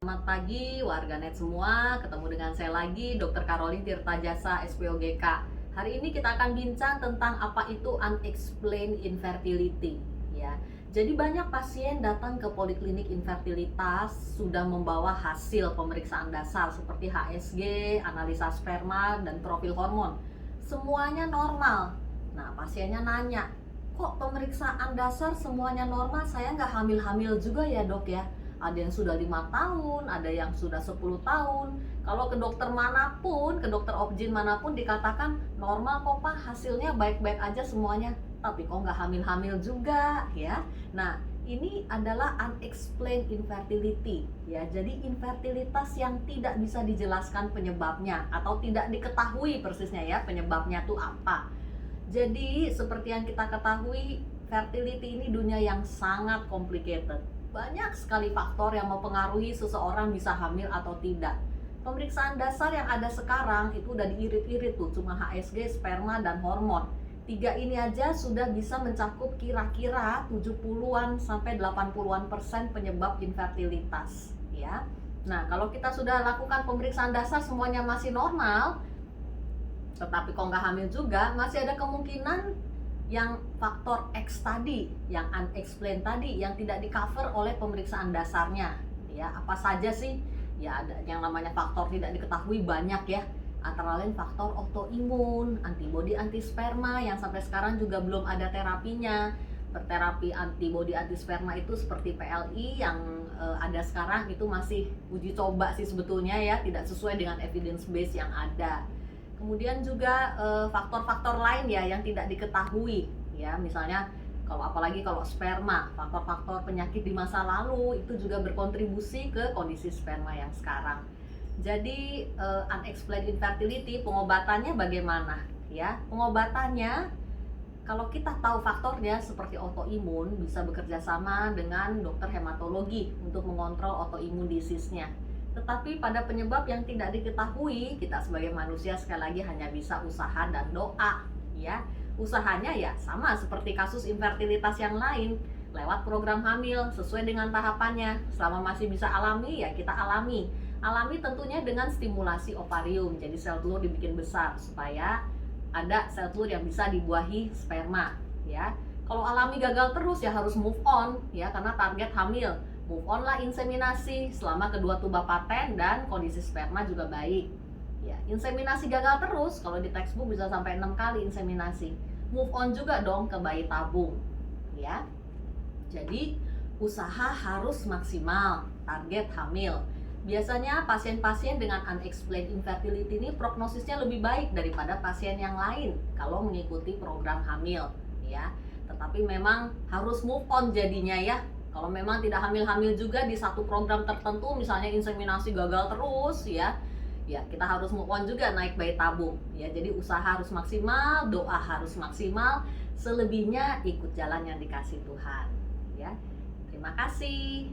Selamat pagi warganet semua, ketemu dengan saya lagi Dr. Caroline Tirtajasa SPOGK. Hari ini kita akan bincang tentang apa itu unexplained infertility ya. Jadi banyak pasien datang ke poliklinik infertilitas sudah membawa hasil pemeriksaan dasar seperti HSG, analisa sperma, dan profil hormon. Semuanya normal. Nah, pasiennya nanya, kok pemeriksaan dasar semuanya normal, saya nggak hamil-hamil juga ya dok ya? Ada yang sudah 5 tahun, ada yang sudah 10 tahun. Kalau ke dokter manapun, ke dokter obgyn manapun dikatakan normal kok pak, hasilnya baik-baik aja semuanya. Tapi kok nggak hamil-hamil juga ya. Nah, ini adalah unexplained infertility ya. Jadi infertilitas yang tidak bisa dijelaskan penyebabnya atau tidak diketahui persisnya ya penyebabnya tuh apa. Jadi seperti yang kita ketahui, fertility ini dunia yang sangat complicated. Banyak sekali faktor yang mempengaruhi seseorang bisa hamil atau tidak. Pemeriksaan dasar yang ada sekarang itu udah diirit-irit tuh, cuma HSG, sperma, dan hormon. Tiga ini aja sudah bisa mencakup kira-kira 70-an sampai 80-an% penyebab infertilitas ya. Nah, kalau kita sudah lakukan pemeriksaan dasar semuanya masih normal, tetapi kok nggak hamil juga, masih ada kemungkinan yang faktor X tadi, yang unexplained tadi, yang tidak di cover oleh pemeriksaan dasarnya ya. Apa saja sih? Ya ada yang namanya faktor tidak diketahui banyak ya, antara lain faktor autoimun, antibodi antisperma yang sampai sekarang juga belum ada terapinya. Berterapi antibodi antisperma itu seperti PLI yang ada sekarang itu masih uji coba sih sebetulnya ya, tidak sesuai dengan evidence base yang ada. Kemudian juga faktor-faktor lain ya yang tidak diketahui ya, misalnya apalagi kalau sperma, faktor-faktor penyakit di masa lalu itu juga berkontribusi ke kondisi sperma yang sekarang. Jadi unexplained infertility pengobatannya bagaimana ya? Pengobatannya kalau kita tahu faktornya seperti autoimun, bisa bekerja sama dengan dokter hematologi untuk mengontrol autoimun disease-nya. Tetapi pada penyebab yang tidak diketahui, kita sebagai manusia sekali lagi hanya bisa usaha dan doa ya. Usahanya ya sama seperti kasus infertilitas yang lain, lewat program hamil sesuai dengan tahapannya. Selama masih bisa alami ya kita alami. Alami tentunya dengan stimulasi ovarium, jadi sel telur dibikin besar supaya ada sel telur yang bisa dibuahi sperma ya. Kalau alami gagal terus ya harus move on ya, karena target hamil. Move on lah inseminasi selama kedua tuba paten dan kondisi sperma juga baik ya. Inseminasi gagal terus, kalau di textbook bisa sampai 6 kali inseminasi. Move on juga dong ke bayi tabung ya. Jadi usaha harus maksimal, target hamil. Biasanya pasien-pasien dengan unexplained infertility ini prognosisnya lebih baik daripada pasien yang lain kalau mengikuti program hamil ya. Tetapi memang harus move on jadinya ya. Kalau memang tidak hamil-hamil juga di satu program tertentu, misalnya inseminasi gagal terus ya, ya kita harus move on juga naik bayi tabung ya. Jadi usaha harus maksimal, doa harus maksimal, selebihnya ikut jalan yang dikasih Tuhan ya. Terima kasih.